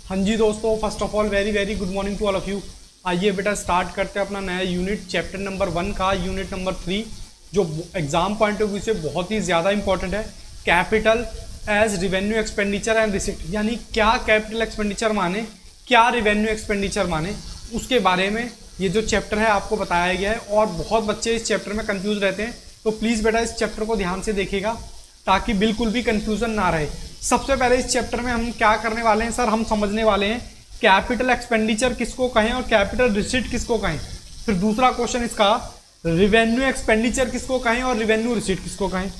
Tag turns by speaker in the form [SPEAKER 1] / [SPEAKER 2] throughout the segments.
[SPEAKER 1] हाँ जी दोस्तों, first of all very very good morning to all of you. आइए बेटा स्टार्ट करते हैं अपना नया यूनिट, चैप्टर नंबर 1 का यूनिट नंबर 3, जो एग्जाम पॉइंट ऑफ व्यू से बहुत ही ज़्यादा इंपॉर्टेंट है। Capital as revenue expenditure and receipt, यानी क्या कैपिटल एक्सपेंडिचर माने, क्या रिवेन्यू एक्सपेंडिचर माने, उसके बारे में ये जो चैप्टर है आपको बताया गया है। और बहुत बच्चे इस चैप्टर में कंफ्यूज रहते हैं, तो प्लीज़ बेटा इस चैप्टर को ध्यान से देखिएगा ताकि बिल्कुल भी कंफ्यूजन ना रहे। सबसे पहले इस चैप्टर में हम क्या करने वाले हैं सर, हम समझने वाले हैं कैपिटल एक्सपेंडिचर किसको कहें और कैपिटल रिसीट किसको कहें। फिर दूसरा क्वेश्चन इसका, रिवेन्यू एक्सपेंडिचर किसको कहें और रिवेन्यू रिसीट किसको कहें।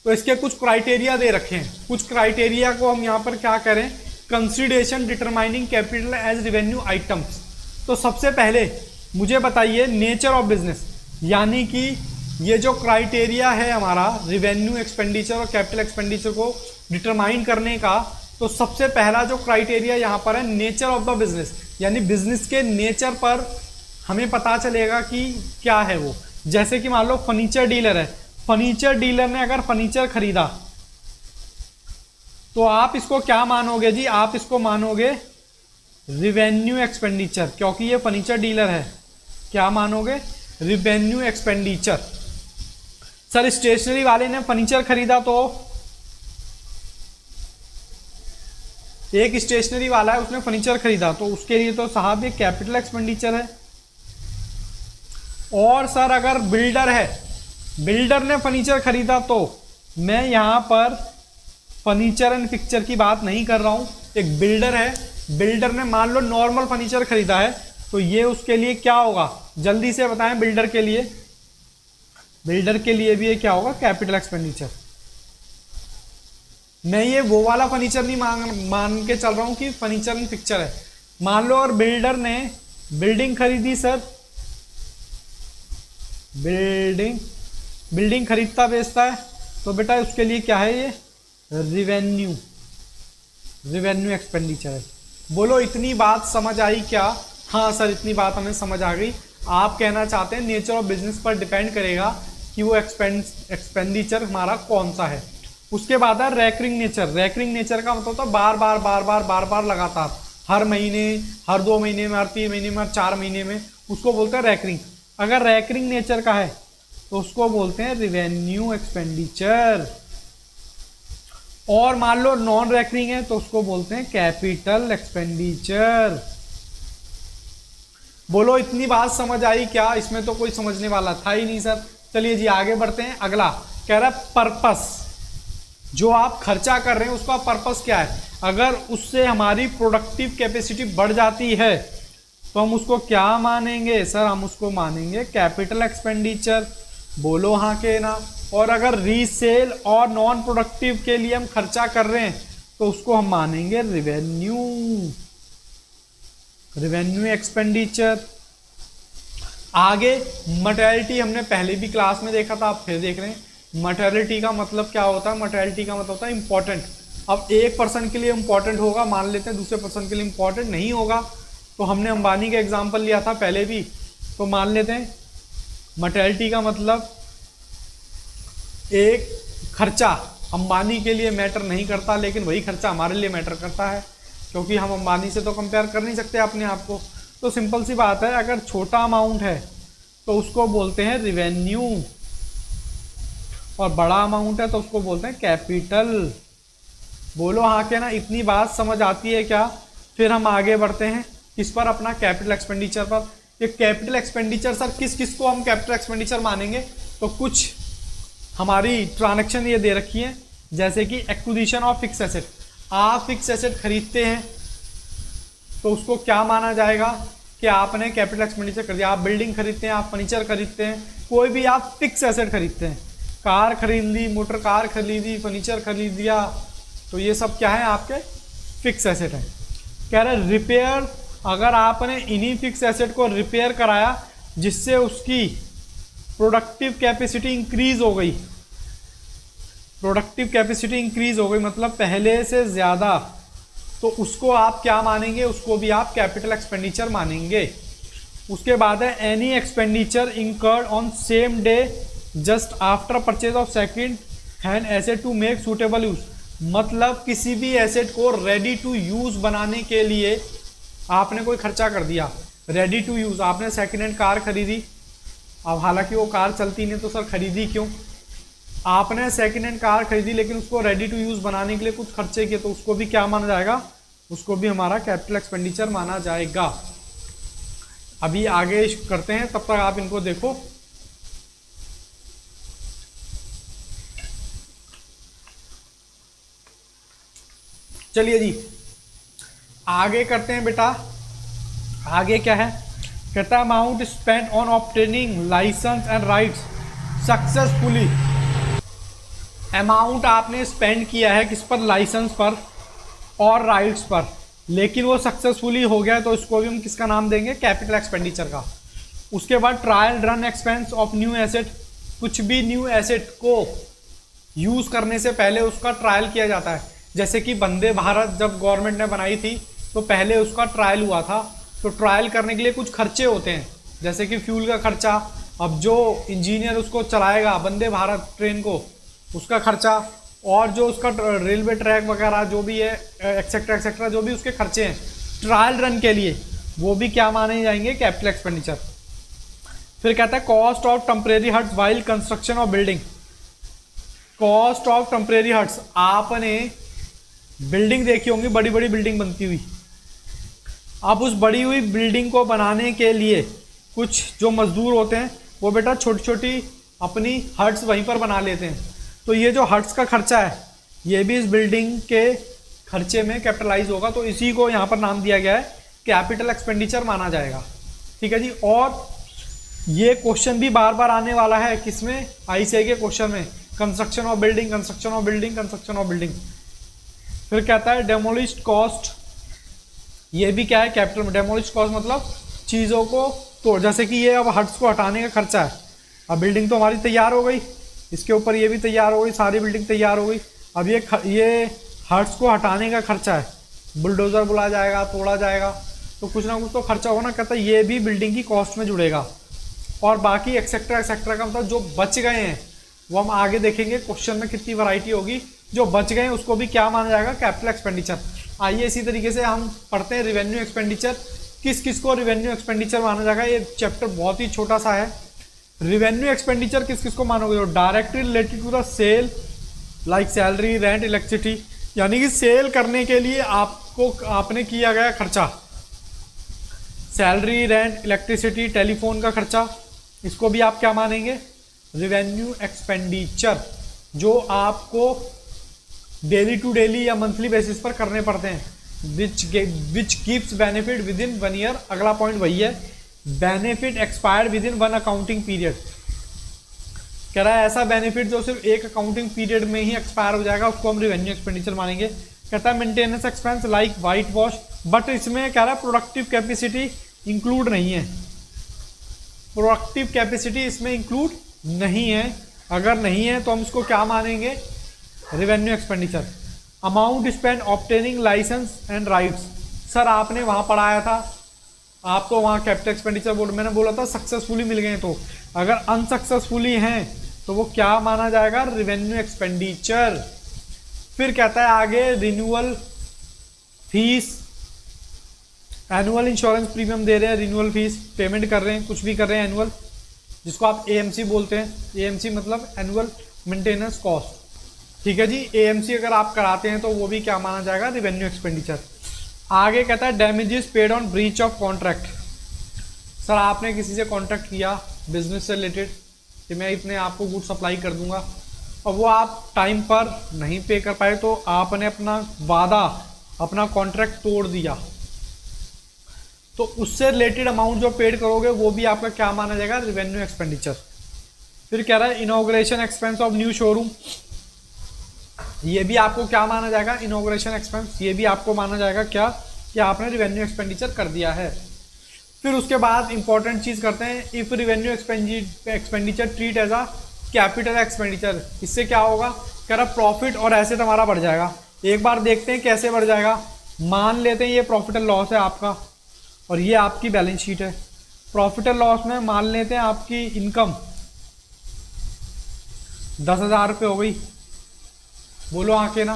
[SPEAKER 1] तो इसके कुछ क्राइटेरिया दे रखे हैं, कुछ क्राइटेरिया को हम यहाँ पर क्या करें, consideration determining capital as revenue items. तो सबसे पहले मुझे बताइए नेचर ऑफ बिजनेस, यानी कि ये जो क्राइटेरिया है हमारा रिवेन्यू एक्सपेंडिचर और कैपिटल एक्सपेंडिचर को डिटरमाइन करने का, तो सबसे पहला जो क्राइटेरिया यहाँ पर है नेचर ऑफ द बिजनेस, यानी बिजनेस के नेचर पर हमें पता चलेगा कि क्या है वो। जैसे कि मान लो फर्नीचर डीलर है, फर्नीचर डीलर ने अगर फर्नीचर खरीदा तो आप इसको क्या मानोगे जी, आप इसको मानोगे रिवेन्यू एक्सपेंडिचर, क्योंकि ये फर्नीचर डीलर है। क्या मानोगे, रिवेन्यू एक्सपेंडिचर। सर स्टेशनरी वाले ने फर्नीचर खरीदा, तो एक स्टेशनरी वाला है उसने फर्नीचर खरीदा, तो उसके लिए तो साहब ये कैपिटल एक्सपेंडिचर है। और सर अगर बिल्डर है, बिल्डर ने फर्नीचर खरीदा, तो मैं यहां पर फर्नीचर एंड पिक्चर की बात नहीं कर रहा हूं। एक बिल्डर है, बिल्डर ने मान लो नॉर्मल फर्नीचर खरीदा है, तो ये उसके लिए क्या होगा, जल्दी से बताएं। बिल्डर के लिए, बिल्डर के लिए भी ये क्या होगा, कैपिटल एक्सपेंडिचर। मैं ये वो वाला फर्नीचर नहीं मान के चल रहा हूं कि फर्नीचर एंड पिक्चर है। मान लो और बिल्डर ने बिल्डिंग खरीदी सर, बिल्डिंग खरीदता बेचता है, तो बेटा उसके लिए क्या है, ये रिवेन्यू एक्सपेंडिचर है। बोलो इतनी बात समझ आई क्या? हाँ सर इतनी बात हमें समझ आ गई। आप कहना चाहते हैं नेचर ऑफ बिजनेस पर डिपेंड करेगा कि वो एक्सपेंडिचर हमारा कौन सा है। उसके बाद है रैकरिंग नेचर। रैकरिंग नेचर का मतलब होता है बार बार लगातार, हर महीने, हर 2 महीने में, हर 3 महीने में, हर 4 महीने में, उसको बोलते हैं रैकरिंग। अगर रैकरिंग नेचर का है तो उसको बोलते हैं रिवेन्यू एक्सपेंडिचर। और मान लो नॉन रैकरिंग है तो उसको बोलते हैं कैपिटल एक्सपेंडिचर। बोलो इतनी बात समझ आई क्या? इसमें तो कोई समझने वाला था ही नहीं सर। चलिए जी आगे बढ़ते हैं। अगला कह रहा है पर्पस, जो आप खर्चा कर रहे हैं उसका पर्पस क्या है। अगर उससे हमारी प्रोडक्टिव कैपेसिटी बढ़ जाती है तो हम उसको क्या मानेंगे सर, हम उसको मानेंगे कैपिटल एक्सपेंडिचर। बोलो हाँ के ना। और अगर रीसेल और नॉन प्रोडक्टिव के लिए हम खर्चा कर रहे हैं तो उसको हम मानेंगे रिवेन्यू एक्सपेंडिचर। आगे मटेरियलिटी हमने पहले भी क्लास में देखा था, आप फिर देख रहे हैं। मटेरियलिटी का मतलब क्या होता है, मटेरियलिटी का मतलब होता है इंपॉर्टेंट। अब एक पर्सन के लिए इंपॉर्टेंट होगा मान लेते हैं, दूसरे पर्सन के लिए इंपॉर्टेंट नहीं होगा। तो हमने अंबानी का एग्जांपल लिया था पहले भी, तो मान लेते हैं मटेरियलिटी का मतलब एक खर्चा अंबानी के लिए मैटर नहीं करता, लेकिन वही खर्चा हमारे लिए मैटर करता है, क्योंकि हम अंबानी से तो कंपेयर कर नहीं सकते अपने आप को। तो सिंपल सी बात है, अगर छोटा अमाउंट है तो उसको बोलते हैं रिवेन्यू, और बड़ा अमाउंट है तो उसको बोलते हैं कैपिटल। बोलो हाँ क्या ना, इतनी बात समझ आती है क्या? फिर हम आगे बढ़ते हैं इस पर, अपना कैपिटल एक्सपेंडिचर पर। ये कैपिटल एक्सपेंडिचर सर किस किस को हम कैपिटल एक्सपेंडिचर मानेंगे, तो कुछ हमारी ट्रांजैक्शन ये दे रखी है, जैसे कि एक्विजिशन ऑफ फिक्स एसेट। आप फिक्स एसेट खरीदते हैं तो उसको क्या माना जाएगा कि आपने कैपिटल एक्सपेंडिचर कर दिया। आप बिल्डिंग खरीदते हैं, आप फर्नीचर खरीदते हैं, कोई भी आप फिक्स एसेट खरीदते हैं, कार खरीद ली, मोटर कार खरीदी, फर्नीचर खरीद लिया, तो ये सब क्या है, आपके फिक्स एसेट है। कह रहे रिपेयर, अगर आपने इन्हीं फिक्स एसेट को रिपेयर कराया जिससे उसकी प्रोडक्टिव कैपेसिटी इंक्रीज हो गई, प्रोडक्टिव कैपेसिटी इंक्रीज हो गई मतलब पहले से ज़्यादा, तो उसको आप क्या मानेंगे, उसको भी आप कैपिटल एक्सपेंडिचर मानेंगे। उसके बाद है any expenditure incurred on same day just after purchase of second hand asset to make suitable use. मतलब किसी भी एसेट को रेडी टू यूज बनाने के लिए आपने कोई खर्चा कर दिया। रेडी टू यूज, आपने सेकेंड हैंड कार खरीदी, अब हालांकि वो कार चलती नहीं तो सर खरीदी क्यों? आपने सेकेंड हैंड कार खरीदी लेकिन उसको रेडी टू यूज बनाने के लिए कुछ खर्चे किए, तो उसको भी क्या माना जाएगा? उसको भी हमारा कैपिटल एक्सपेंडिचर माना जाएगा। अभी आगे करते हैं, तब तक आप इनको देखो। चलिए जी आगे करते हैं बेटा। आगे क्या है? कहता है amount spend on obtaining licence and rights successfully. Amount आपने स्पेंड किया है किस पर? लाइसेंस पर और राइट्स पर, लेकिन वो सक्सेसफुली हो गया तो इसको भी हम किसका नाम देंगे? कैपिटल एक्सपेंडिचर का। उसके बाद trial run expense of new asset. कुछ भी न्यू एसेट को यूज करने से पहले उसका ट्रायल किया जाता है। जैसे कि वंदे भारत जब गवर्नमेंट ने बनाई थी तो पहले उसका ट्रायल हुआ था, तो ट्रायल करने के लिए कुछ खर्चे होते हैं, जैसे कि फ्यूल का खर्चा, अब जो इंजीनियर उसको चलाएगा वंदे भारत ट्रेन को उसका खर्चा, और जो उसका रेलवे ट्रैक वगैरह जो भी है एक्सेट्रा एक्सेट्रा जो भी उसके खर्चे हैं ट्रायल रन के लिए, वो भी क्या माने जाएंगे? Capital expenditure. फिर कहता है cost of temporary huts while construction of building. Cost of temporary huts, आपने बिल्डिंग देखी होंगी, बड़ी बड़ी बिल्डिंग बनती हुई। आप उस बड़ी हुई बिल्डिंग को बनाने के लिए कुछ जो मजदूर होते हैं वो बेटा छोटी छोटी अपनी हट्स वहीं पर बना लेते हैं, तो ये जो हट्स का खर्चा है ये भी इस बिल्डिंग के खर्चे में कैपिटलाइज होगा, तो इसी को यहाँ पर नाम दिया गया है कैपिटल एक्सपेंडिचर माना जाएगा। ठीक है जी। और ये क्वेश्चन भी बार बार आने वाला है किसमें? आईसीआई के क्वेश्चन में, construction of building, construction of building, construction of building. फिर कहता है डेमोलिश्ड कॉस्ट, ये भी क्या है? कैपिटल। डेमोलिश्ड कॉस्ट मतलब चीज़ों को तोड़, जैसे कि ये अब हट्स को हटाने का खर्चा है। अब बिल्डिंग तो हमारी तैयार हो गई, इसके ऊपर ये भी तैयार हो गई, सारी बिल्डिंग तैयार हो गई। अब ये हट्स को हटाने का खर्चा है, बुलडोज़र बुलाया जाएगा, तोड़ा जाएगा, तो कुछ ना कुछ तो खर्चा होना। कहता है ये भी बिल्डिंग की कॉस्ट में जुड़ेगा। और बाकी एक्सेट्रा एक्सेट्रा का मतलब जो बच गए हैं वो हम आगे देखेंगे क्वेश्चन में कितनी वैरायटी होगी। जो बच गए हैं उसको भी क्या माना जाएगा? Capital expenditure. आइए इसी तरीके से हम पढ़ते हैं रिवेन्यू एक्सपेंडिचर। किस किस को रिवेन्यू एक्सपेंडिचर माना जाएगा? ये चैप्टर बहुत ही छोटा सा है। रिवेन्यू एक्सपेंडिचर किस किस को मानोगे? जो directly related to the sale like salary, rent, electricity, यानी कि सेल करने के लिए आपने किया गया खर्चा, सैलरी, रेंट, इलेक्ट्रिसिटी, टेलीफोन का खर्चा, इसको भी आप क्या मानेंगे? रिवेन्यू एक्सपेंडिचर, जो आपको डेली टू डेली या मंथली बेसिस पर करने पड़ते हैं। Which gives benefit with in 1 year. अगला पॉइंट वही है, benefit expired with in 1 accounting period. कह रहा है ऐसा बेनिफिट जो सिर्फ एक अकाउंटिंग पीरियड में ही एक्सपायर हो जाएगा, उसको हम रिवेन्यू एक्सपेंडिचर मानेंगे। कहता है maintenance expense like white wash, but इसमें कह रहा है प्रोडक्टिव कैपेसिटी इंक्लूड नहीं है। प्रोडक्टिव कैपेसिटी इसमें इंक्लूड नहीं है। अगर नहीं है तो हम इसको क्या मानेंगे? Revenue expenditure. Amount spend obtaining licence and rights, sir आपने वहाँ पढ़ाया था, आप तो वहाँ कैपिटल एक्सपेंडिचर बोर्ड, मैंने बोला था सक्सेसफुली मिल गए, तो अगर अनसक्सेसफुली हैं तो वो क्या माना जाएगा? Revenue expenditure. फिर कहता है आगे renewal fees, annual insurance premium दे रहे हैं, रिन्यूअल फीस पेमेंट कर रहे हैं, कुछ भी कर रहे हैं एनुअल, जिसको आप एएमसी बोलते हैं। एएमसी मतलब एनुअल मेंटेनेंस कॉस्ट। ठीक है जी। एएमसी अगर आप कराते हैं तो वो भी क्या माना जाएगा? Revenue expenditure. आगे कहता है damages paid on breach of contract. Sir आपने किसी से कॉन्ट्रैक्ट किया बिजनेस से रिलेटेड कि मैं इतने आपको गुड सप्लाई कर दूंगा, और वो आप टाइम पर नहीं पे कर पाए, तो आपने अपना वादा, अपना कॉन्ट्रैक्ट तोड़ दिया, तो उससे रिलेटेड अमाउंट जो पेड करोगे वो भी आपका क्या माना जाएगा? Revenue expenditure. फिर कह रहा है inauguration expense of new showroom, ये भी आपको क्या माना जाएगा? Inauguration expense. ये भी आपको माना जाएगा क्या? कि आपने रिवेन्यू एक्सपेंडिचर कर दिया है। फिर उसके बाद इंपॉर्टेंट चीज़ करते हैं, if revenue expenditure treat as a capital expenditure, इससे क्या होगा? कह रहा प्रॉफिट और एसेट हमारा बढ़ जाएगा। एक बार देखते हैं कैसे बढ़ जाएगा। मान लेते हैं ये प्रॉफिट एंड लॉस है आपका और ये आपकी बैलेंस शीट है। प्रॉफिट एंड लॉस में मान लेते हैं आपकी इनकम 10,000 रुपये हो गई, बोलो आके ना,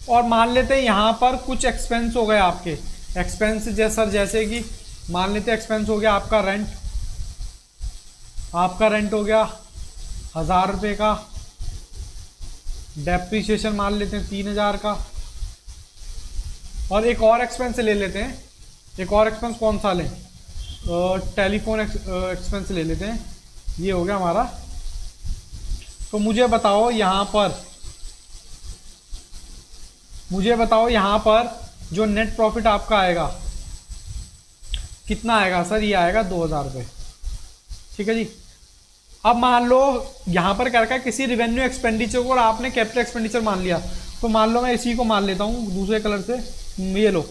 [SPEAKER 1] और मान लेते हैं यहाँ पर कुछ एक्सपेंस हो गए आपके। एक्सपेंस जैसे कि मान लेते हैं एक्सपेंस हो गया आपका रेंट। आपका रेंट हो गया 1000 रुपये का। डेप्रीशिएशन मान लेते हैं 3000 का। और एक और एक्सपेंस ले लेते हैं। एक और एक्सपेंस कौन सा लें? टेलीफोन एक्सपेंस ले लेते हैं। ये हो गया हमारा। तो मुझे बताओ यहाँ पर जो नेट प्रॉफिट आपका आएगा कितना आएगा सर? ये आएगा 2000 रुपये। ठीक है जी। अब मान लो यहाँ पर क्या रखा है, किसी रिवेन्यू एक्सपेंडिचर को और आपने कैपिटल एक्सपेंडिचर मान लिया। तो मान लो मैं इसी को मान लेता हूँ दूसरे कलर से। ये लो,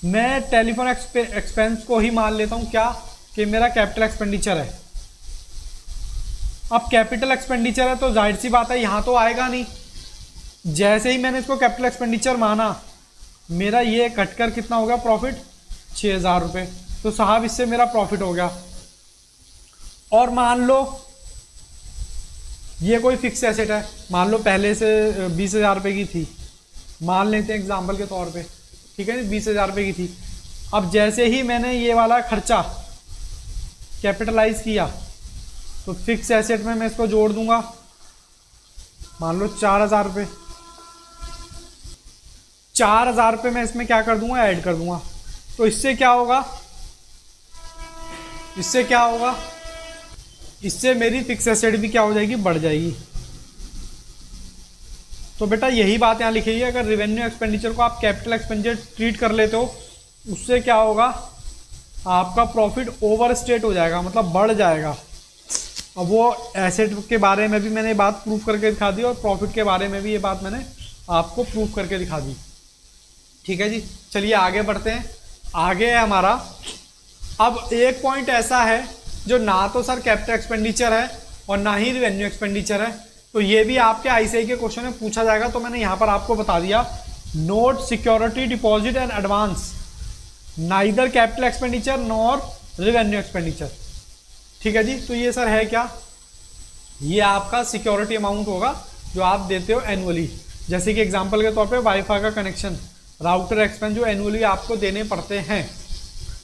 [SPEAKER 1] मैं टेलीफोन एक्सपेंस को ही मान लेता हूँ क्या कि मेरा कैपिटल एक्सपेंडिचर है। अब कैपिटल एक्सपेंडिचर है तो जाहिर सी बात है यहाँ तो आएगा नहीं। जैसे ही मैंने इसको कैपिटल एक्सपेंडिचर माना, मेरा ये कटकर कितना हो गया प्रॉफिट? 6000 रुपये। तो साहब इससे मेरा प्रॉफिट हो गया। और मान लो ये कोई फिक्स एसेट है, मान लो पहले से 20,000 रुपये की थी, मान लेते हैं एग्जाम्पल के तौर पे। ठीक है, 20,000 रुपये की थी। अब जैसे ही मैंने ये वाला खर्चा कैपिटलाइज किया तो फिक्स एसेट में मैं इसको जोड़ दूंगा, मान लो 4000 रुपये। 4000 रुपये मैं इसमें क्या कर दूंगा? ऐड कर दूंगा। तो इससे क्या होगा? इससे मेरी फिक्स एसेट भी क्या हो जाएगी? बढ़ जाएगी। तो बेटा यही बात यहाँ लिखी है, अगर रिवेन्यू एक्सपेंडिचर को आप कैपिटल एक्सपेंडिचर ट्रीट कर लेते हो, उससे क्या होगा? आपका प्रॉफिट ओवर स्टेट हो जाएगा, मतलब बढ़ जाएगा। अब वो एसेट के बारे में भी मैंने बात प्रूफ करके दिखा दी और प्रॉफिट के बारे में भी ये बात मैंने आपको प्रूफ करके दिखा दी। ठीक है जी, चलिए आगे बढ़ते हैं। आगे है हमारा, अब एक पॉइंट ऐसा है जो ना तो सर कैपिटल एक्सपेंडिचर है और ना ही रिवेन्यू एक्सपेंडिचर है, तो ये भी आपके आईसीआई के क्वेश्चन में पूछा जाएगा। तो मैंने यहाँ पर आपको बता दिया, note security deposit and advance neither capital expenditure nor revenue expenditure. ठीक है जी। तो ये सर है क्या? ये आपका सिक्योरिटी अमाउंट होगा जो आप देते हो एनुअली। जैसे कि एग्जांपल के तौर पे वाईफाई का कनेक्शन, राउटर एक्सपेंस जो एनुअली आपको देने पड़ते हैं।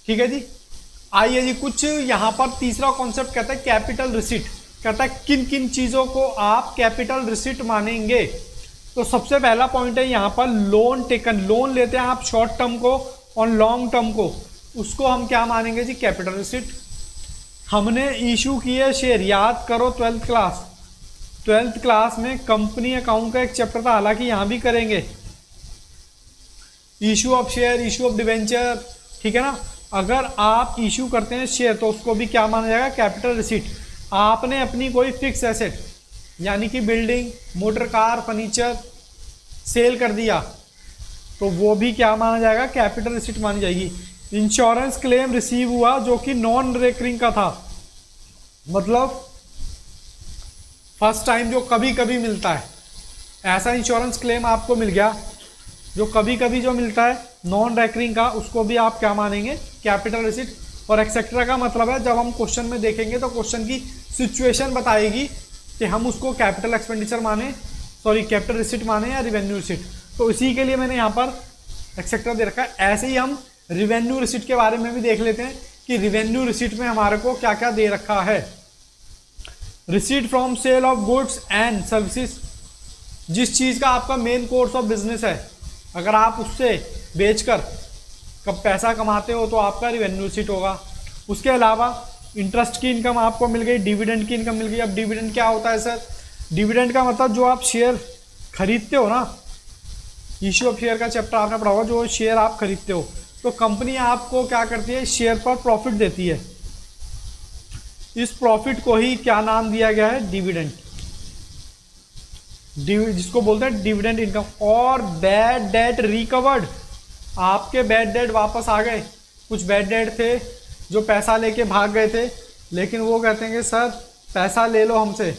[SPEAKER 1] ठीक है जी। आइए जी, कुछ यहाँ पर तीसरा कॉन्सेप्ट कहता है कैपिटल रिसीट। कहता है किन किन चीज़ों को आप कैपिटल रिसीट मानेंगे। तो सबसे पहला पॉइंट है यहाँ पर लोन टेकन। लोन लेते हैं आप शॉर्ट टर्म को और लॉन्ग टर्म को, उसको हम क्या मानेंगे जी? Capital receipt. हमने इशू किए शेयर, याद करो 12th क्लास में कंपनी अकाउंट का एक चैप्टर था, हालांकि यहाँ भी करेंगे, issue of share, issue of debenture. ठीक है ना। अगर आप इशू करते हैं शेयर तो उसको भी क्या माना जाएगा? Capital receipt. आपने अपनी कोई फिक्स एसेट यानी कि building, motor car, furniture sale कर दिया तो वो भी क्या माना जाएगा? कैपिटल रिसीट मानी जाएगी। इंश्योरेंस क्लेम रिसीव हुआ जो कि नॉन रेकरिंग का था, मतलब फर्स्ट टाइम जो कभी कभी मिलता है, ऐसा इंश्योरेंस क्लेम आपको मिल गया जो कभी कभी जो मिलता है नॉन रेकरिंग का, उसको भी आप क्या मानेंगे? Capital receipt. और एक्सेट्रा का मतलब है जब हम क्वेश्चन में देखेंगे तो क्वेश्चन की सिचुएशन बताएगी कि हम उसको कैपिटल एक्सपेंडिचर माने, सॉरी कैपिटल रिसीट माने या रिवेन्यू रिसीट। तो इसी के लिए मैंने यहाँ पर एक्सेट्रा दे रखा है। ऐसे ही हम रिवेन्यू रिसीट के बारे में भी देख लेते हैं कि रिवेन्यू रिसीट में हमारे को क्या क्या दे रखा है। Receipt from sale of goods and services, जिस चीज़ का आपका मेन कोर्स ऑफ बिजनेस है, अगर आप उससे बेचकर कब पैसा कमाते हो तो आपका रिवेन्यू रिसीट होगा। उसके अलावा इंटरेस्ट की इनकम आपको मिल गई, डिविडेंड की इनकम मिल गई। अब डिविडेंड क्या होता है सर? डिविडेंड का मतलब जो आप शेयर खरीदते हो ना, इश्यू ऑफ शेयर का चैप्टर आपने पढ़ा होगा, जो शेयर आप खरीदते हो तो कंपनी आपको क्या करती है? शेयर पर प्रॉफिट देती है। इस प्रॉफिट को ही क्या नाम दिया गया है? डिविडेंड, जिसको बोलते हैं डिविडेंड इनकम। और बैड डेट रिकवर्ड, आपके बैड डेट वापस आ गए। कुछ बैड डेट थे जो पैसा लेके भाग गए थे, लेकिन वो कहते हैं कि सर पैसा ले लो हमसे,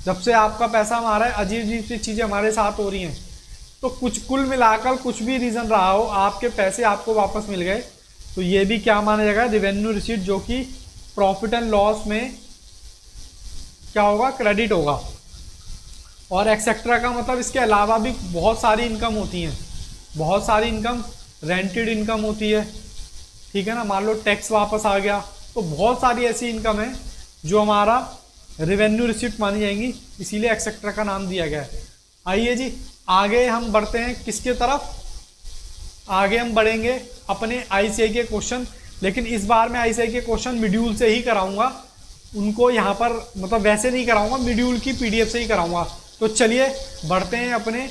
[SPEAKER 1] जब से आपका पैसा हमारा है अजीब अजीब सी चीज़ें हमारे साथ हो रही हैं। तो कुछ कुल मिलाकर कुछ भी रीज़न रहा हो, आपके पैसे आपको वापस मिल गए, तो ये भी क्या माना जाएगा? रिवेन्यू रिसीट, जो कि प्रॉफिट एंड लॉस में क्या होगा? क्रेडिट होगा। और एक्सेट्रा का मतलब इसके अलावा भी बहुत सारी इनकम होती हैं, बहुत सारी इनकम, रेंटेड इनकम होती है, ठीक है ना। मान लो टैक्स वापस आ गया, तो बहुत सारी ऐसी इनकम है जो हमारा रेवेन्यू रिसिप्ट मानी जाएंगी, इसीलिए एक्सेट्रा का नाम दिया गया है। आइए जी आगे हम बढ़ते हैं किसके तरफ, आगे हम बढ़ेंगे अपने आईसीआई के क्वेश्चन, लेकिन इस बार मैं आईसीआई के क्वेश्चन मॉड्यूल से ही कराऊंगा, उनको यहाँ पर मतलब वैसे नहीं कराऊंगा, मॉड्यूल की पीडीएफ से ही कराऊंगा। तो चलिए बढ़ते हैं अपने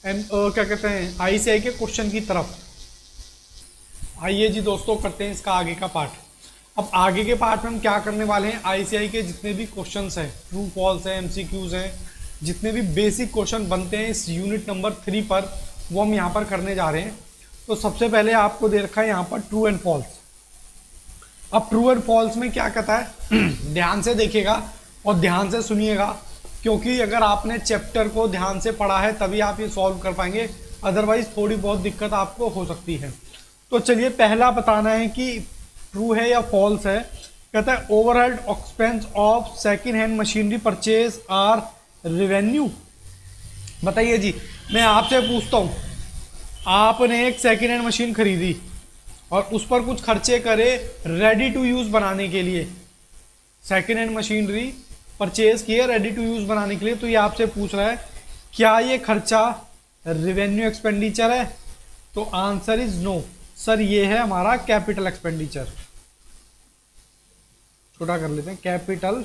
[SPEAKER 1] क्या कहते हैं आईसीआई के क्वेश्चन की तरफ। आइए जी दोस्तों करते हैं इसका आगे का पार्ट। अब आगे के पार्ट में हम क्या करने वाले हैं, आईसीआई के जितने भी क्वेश्चंस हैं, ट्रू फॉल्स हैं, एमसीक्यूज हैं, जितने भी बेसिक क्वेश्चन बनते हैं इस यूनिट नंबर 3 पर, वो हम यहाँ पर करने जा रहे हैं। तो सबसे पहले आपको दे रखा है यहाँ पर ट्रू एंड फॉल्स। अब ट्रू एंड फॉल्स में क्या कहता है ध्यान से देखिएगा और ध्यान से सुनिएगा, क्योंकि अगर आपने चैप्टर को ध्यान से पढ़ा है तभी आप ये सॉल्व कर पाएंगे, अदरवाइज थोड़ी बहुत दिक्कत आपको हो सकती है। तो चलिए पहला बताना है कि ट्रू है या फॉल्स है। कहता है overhead expense of second hand machinery purchase are revenue. बताइए जी, मैं आपसे पूछता हूँ, आपने एक सेकेंड हैंड मशीन खरीदी और उस पर कुछ खर्चे करे रेडी टू यूज़ बनाने के लिए, सेकेंड हैंड मशीनरी परचेज किए रेडी टू यूज़ बनाने के लिए, तो ये आपसे पूछ रहा है क्या ये खर्चा रेवेन्यू एक्सपेंडिचर है? तो आंसर इज नो सर, ये है हमारा कैपिटल एक्सपेंडिचर। छोटा कर लेते हैं, कैपिटल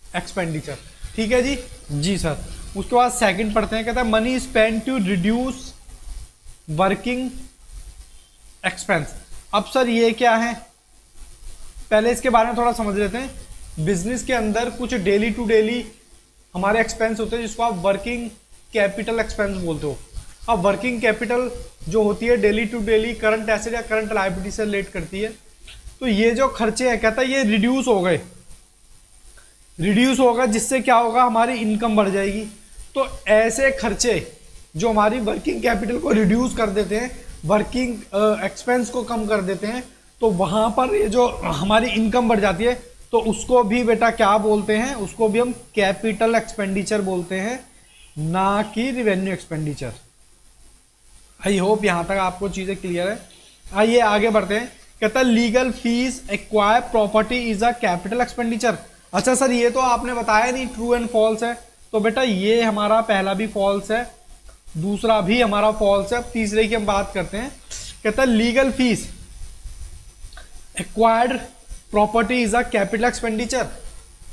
[SPEAKER 1] एक्सपेंडिचर, ठीक है जी। जी सर। उसके बाद सेकंड पढ़ते हैं, कहता है money spend to reduce working expense. अब सर ये क्या है, पहले इसके बारे में थोड़ा समझ लेते हैं। बिजनेस के अंदर कुछ डेली टू डेली हमारे एक्सपेंस होते हैं जिसको आप वर्किंग कैपिटल एक्सपेंस बोलते हो। अब वर्किंग कैपिटल जो होती है daily to daily current asset या करंट लायबिलिटी से रिलेट करती है। तो ये जो खर्चे हैं कहता है ये रिड्यूस हो गए, रिड्यूस होगा जिससे क्या होगा, हमारी इनकम बढ़ जाएगी। तो ऐसे खर्चे जो हमारी वर्किंग कैपिटल को रिड्यूस कर देते हैं, वर्किंग एक्सपेंस को कम कर देते हैं, तो वहां पर ये जो हमारी इनकम बढ़ जाती है, तो उसको भी बेटा क्या बोलते हैं, उसको भी हम कैपिटल एक्सपेंडिचर बोलते हैं, ना कि रिवेन्यू एक्सपेंडिचर। आई होप यहां तक आपको चीजें क्लियर है। आइए आगे बढ़ते हैं। कहता है legal fees acquire property is a capital expenditure. अच्छा सर ये तो आपने बताया नहीं ट्रू एंड फॉल्स है, तो बेटा ये हमारा पहला भी फॉल्स है, दूसरा भी हमारा फॉल्स है। अब तीसरे की हम बात करते हैं। कहता है legal fees acquired property is a capital expenditure.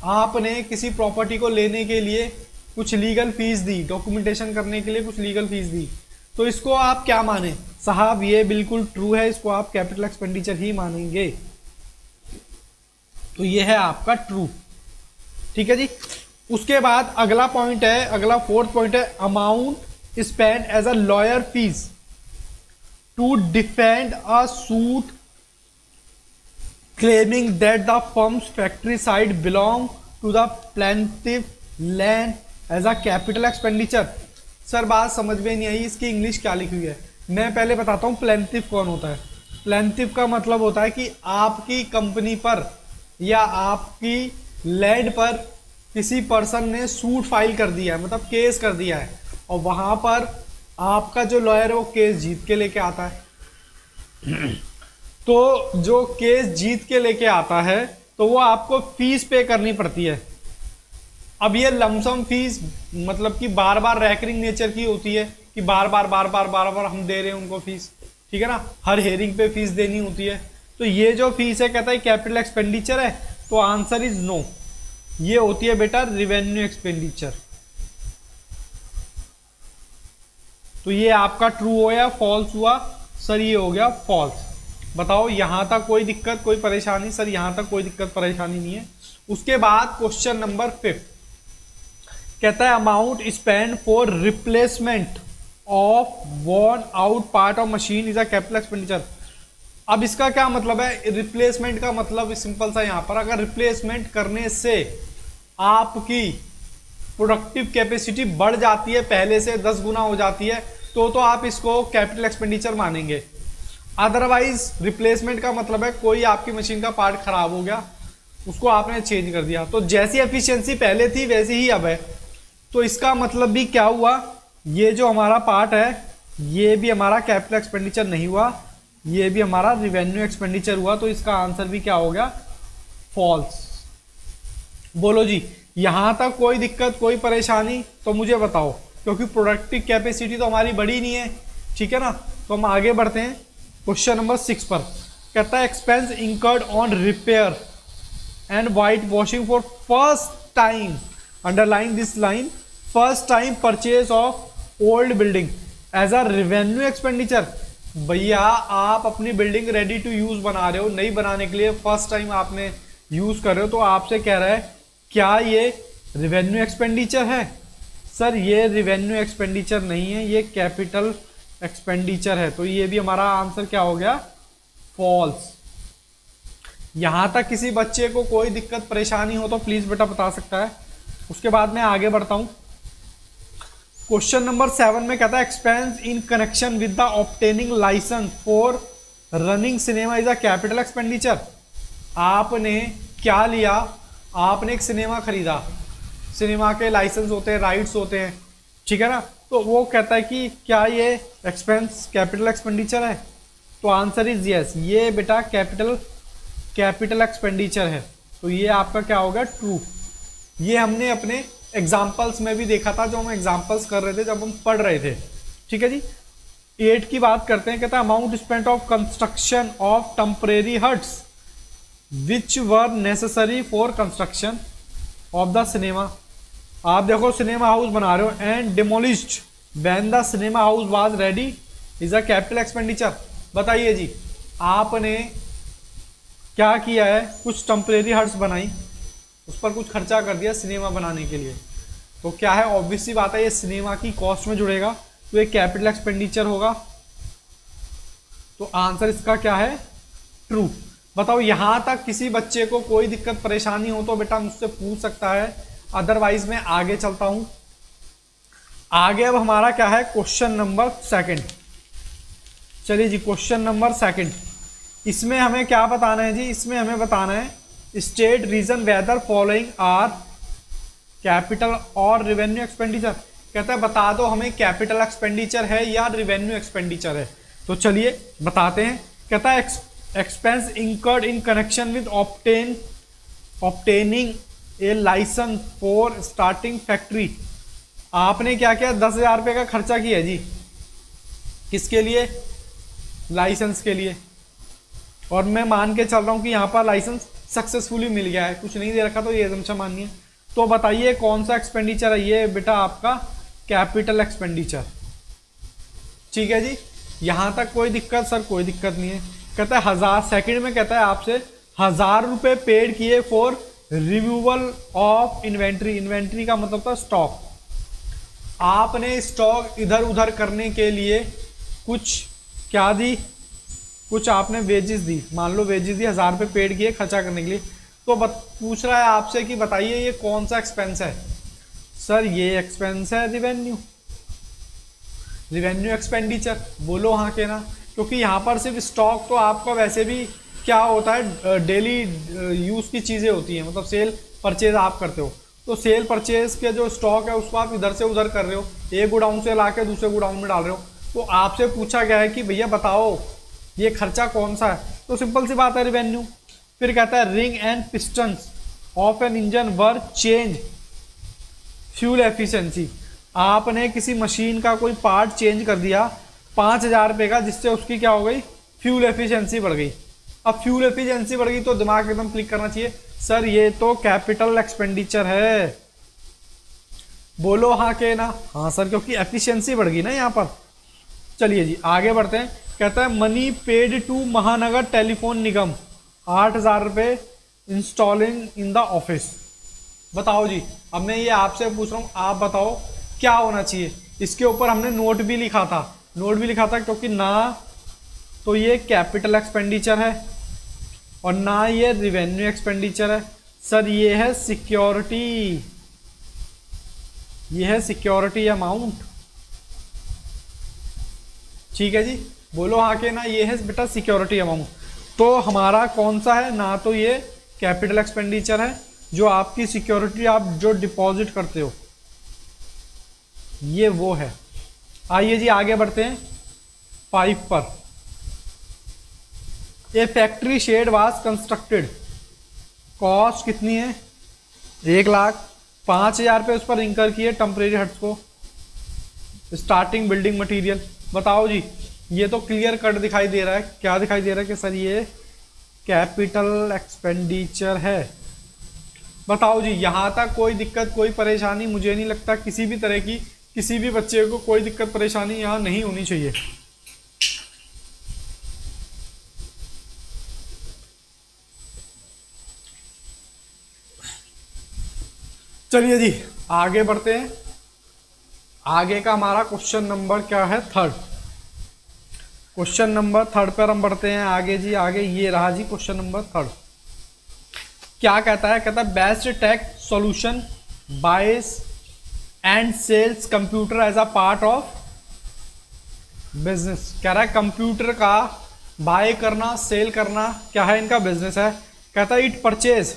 [SPEAKER 1] आपने किसी प्रॉपर्टी को लेने के लिए कुछ लीगल फीस दी, डॉक्यूमेंटेशन करने के लिए कुछ लीगल फीस दी, तो इसको आप क्या माने साहब, ये बिल्कुल ट्रू है, इसको आप कैपिटल एक्सपेंडिचर ही मानेंगे। तो ये है आपका ट्रू, ठीक है जी। उसके बाद अगला पॉइंट है, अगला फोर्थ पॉइंट है amount spend as a lawyer fee to defend a suit claiming that the firm's factory site belong to the plaintiff land as a capital expenditure. Sir बात समझ में नहीं आई, इसकी इंग्लिश क्या लिखी हुई है। मैं पहले बताता हूँ प्लेंटिफ कौन होता है। प्लेंटिफ का मतलब होता है कि आपकी कंपनी पर या आपकी लैंड पर किसी पर्सन ने सूट फाइल कर दिया है, मतलब केस कर दिया है, और वहां पर आपका जो लॉयर है वो केस जीत के लेके आता है। तो जो केस जीत के लेके आता है तो वो आपको फीस पे करनी पड़ती है। अब ये लमसम फीस मतलब कि बार बार रैकरिंग नेचर की होती है कि बार बार हम दे रहे हैं उनको फीस, ठीक है ना, हर हेयरिंग पे फीस देनी होती है। तो ये जो फीस है कहता है कैपिटल एक्सपेंडिचर है, तो आंसर इज नो, ये होती है बेटा रिवेन्यू एक्सपेंडिचर। तो ये आपका ट्रू हो या फॉल्स हुआ? सर ये हो गया फॉल्स। बताओ यहां तक कोई दिक्कत कोई परेशानी? सर यहां तक कोई दिक्कत परेशानी नहीं है। उसके बाद क्वेश्चन नंबर 5 कहता है amount spend for replacement of worn out part of machine is a capital expenditure. अब इसका क्या मतलब है? रिप्लेसमेंट का मतलब सिंपल सा, यहां पर अगर रिप्लेसमेंट करने से आपकी प्रोडक्टिव कैपेसिटी बढ़ जाती है, पहले से 10 गुना हो जाती है, तो आप इसको कैपिटल एक्सपेंडिचर मानेंगे। अदरवाइज रिप्लेसमेंट का मतलब है कोई आपकी मशीन का पार्ट खराब हो गया, उसको आपने चेंज कर दिया, तो जैसी एफिशिएंसी पहले थी वैसी ही अब है, तो इसका मतलब भी क्या हुआ, ये जो हमारा पार्ट है ये भी हमारा कैपिटल एक्सपेंडिचर नहीं हुआ, ये भी हमारा रिवेन्यू एक्सपेंडिचर हुआ। तो इसका आंसर भी क्या हो गया, फॉल्स। बोलो जी, यहां तक कोई दिक्कत कोई परेशानी तो मुझे बताओ, क्योंकि प्रोडक्टिव कैपेसिटी तो हमारी बड़ी नहीं है, ठीक है ना। तो हम आगे बढ़ते हैं क्वेश्चन नंबर 6 पर। कहता है expense incurred on repair and white washing for first time, underline this line, first time purchase of old building as a revenue expenditure. भैया आप अपनी बिल्डिंग रेडी टू यूज बना रहे हो, नहीं बनाने के लिए फर्स्ट टाइम आपने यूज कर रहे हो, तो आपसे कह रहा है क्या ये रेवेन्यू एक्सपेंडिचर है। सर ये रेवेन्यू एक्सपेंडिचर नहीं है, ये कैपिटल एक्सपेंडिचर है। तो ये भी हमारा आंसर क्या हो गया, फॉल्स। यहां तक किसी बच्चे को कोई दिक्कत परेशानी हो तो प्लीज बेटा बता सकता है। उसके बाद मैं आगे बढ़ता हूं। क्वेश्चन नंबर 7 में कहता है expense in connection with the obtaining licence for running cinema is a capital expenditure. आपने क्या लिया, आपने एक सिनेमा खरीदा, सिनेमा के लाइसेंस होते हैं, राइट्स होते हैं, ठीक है ना। तो वो कहता है कि क्या ये एक्सपेंस कैपिटल एक्सपेंडिचर है, तो आंसर इज यस, ये बेटा कैपिटल एक्सपेंडिचर है। तो ये आपका क्या होगा, ट्रू। ये हमने अपने एग्जाम्पल्स में भी देखा था, जो हम एग्जाम्पल्स कर रहे थे जब हम पढ़ रहे थे, ठीक है जी। 8 की बात करते हैं। कहता है amount spent of construction of temporary huts which were necessary for construction of the cinema. आप देखो सिनेमा हाउस बना रहे हो and demolished when the cinema house was ready is a capital expenditure. बताइए जी, आपने क्या किया है, कुछ टेम्परेरी हट्स बनाई, उस पर कुछ खर्चा कर दिया सिनेमा बनाने के लिए, तो क्या है, ऑब्वियस सी बात है ये सिनेमा की कॉस्ट में जुड़ेगा, तो ये कैपिटल एक्सपेंडिचर होगा। तो आंसर इसका क्या है, ट्रू। बताओ यहां तक किसी बच्चे को कोई दिक्कत परेशानी हो तो बेटा मुझसे पूछ सकता है, अदरवाइज मैं आगे चलता हूं। आगे अब हमारा क्या है, क्वेश्चन नंबर 2। चलिए जी, क्वेश्चन नंबर 2, इसमें हमें क्या बताना है जी, इसमें हमें बताना है state reason whether following are capital और रिवेन्यू एक्सपेंडिचर। कहता है बता दो हमें कैपिटल एक्सपेंडिचर है या रिवेन्यू एक्सपेंडिचर है। तो चलिए बताते हैं। कहता है expense incurred in connection with obtaining a licence for starting factory. आपने क्या किया, 10,000 रुपये का खर्चा किया जी, किसके लिए, लाइसेंस के लिए। और मैं मान के चल रहा हूं कि यहां पर लाइसेंस सक्सेसफुली मिल गया है, कुछ नहीं दे रखा, तो ये एजम्पशन मानिए। तो बताइए कौन सा एक्सपेंडिचर है, ये बेटा आपका कैपिटल एक्सपेंडिचर, ठीक है जी। यहां तक कोई दिक्कत, सर कोई दिक्कत नहीं है। कहता है 1000 सेकंड में कहता है आपसे 1000 रुपये पेड किए for removal of inventory. Inventory का मतलब था स्टॉक। आपने स्टॉक इधर उधर करने के लिए कुछ क्या दी, कुछ आपने वेजेस दी, मान लो वेजेस दी, 1000 रुपये पेड किए खर्चा करने के लिए। तो पूछ रहा है आपसे कि बताइए ये कौन सा एक्सपेंस है। सर ये एक्सपेंस है रिवेन्यू एक्सपेंडिचर। बोलो हाँ के ना, क्योंकि यहाँ पर सिर्फ स्टॉक तो आपका वैसे भी क्या होता है, डेली यूज की चीजें होती हैं, मतलब सेल परचेज आप करते हो, तो सेल परचेज के जो स्टॉक है उसको आप इधर से उधर कर रहे हो, एक गोडाउन से ला के दूसरे गोडाउन में डाल रहे हो। तो आपसे पूछा गया है कि भैया बताओ ये खर्चा कौन सा है, तो सिंपल सी बात है रिवेन्यू। फिर कहता है ring and pistons of an engine were change fuel efficiency. आपने किसी मशीन का कोई पार्ट चेंज कर दिया 5,000 रुपये का, जिससे उसकी क्या हो गई, फ्यूल एफिशिएंसी बढ़ गई। अब फ्यूल एफिशिएंसी बढ़ गई तो दिमाग एकदम क्लिक करना चाहिए, सर ये तो कैपिटल एक्सपेंडिचर है। बोलो हाँ के ना, हाँ सर क्योंकि एफिशिएंसी बढ़ गई ना यहाँ पर। चलिए जी आगे बढ़ते हैं। कहता है मनी पेड टू महानगर टेलीफोन निगम 8,000 रुपये इंस्टॉलिंग इन द ऑफिस। बताओ जी, अब मैं ये आपसे पूछ रहा हूँ, आप बताओ क्या होना चाहिए। इसके ऊपर हमने नोट भी लिखा था, क्योंकि ना तो ये कैपिटल एक्सपेंडिचर है और ना ये रिवेन्यू एक्सपेंडिचर है। सर ये है सिक्योरिटी अमाउंट, ठीक है जी। बोलो हाँ के ना, ये है बेटा सिक्योरिटी अमाउंट। तो हमारा कौन सा है, ना तो ये कैपिटल एक्सपेंडिचर है, जो आपकी सिक्योरिटी आप जो डिपॉजिट करते हो, ये वो है। आइए जी आगे बढ़ते हैं 5 पर। A factory shed was constructed, cost कितनी है? 1,05,000 रुपये उस पर इंकर किए टेम्परेरी हट्स को। स्टार्टिंग बिल्डिंग मटेरियल, बताओ जी। ये तो क्लियर कट दिखाई दे रहा है, क्या दिखाई दे रहा है कि सर ये कैपिटल एक्सपेंडिचर है। बताओ जी, यहाँ तक कोई दिक्कत कोई परेशानी? मुझे नहीं लगता किसी भी तरह की, किसी भी बच्चे को कोई दिक्कत परेशानी यहाँ नहीं होनी चाहिए। चलिए जी आगे बढ़ते हैं। आगे का हमारा क्वेश्चन नंबर क्या है? 3rd। क्वेश्चन नंबर 3rd पर हम बढ़ते हैं आगे जी। आगे ये रहा जी क्वेश्चन नंबर 3rd। क्या कहता है? कहता है best tech solution buys and sells computer as a part of business. कह रहा है कंप्यूटर का बाय करना, सेल करना क्या है इनका बिजनेस है। कहता है इट परचेज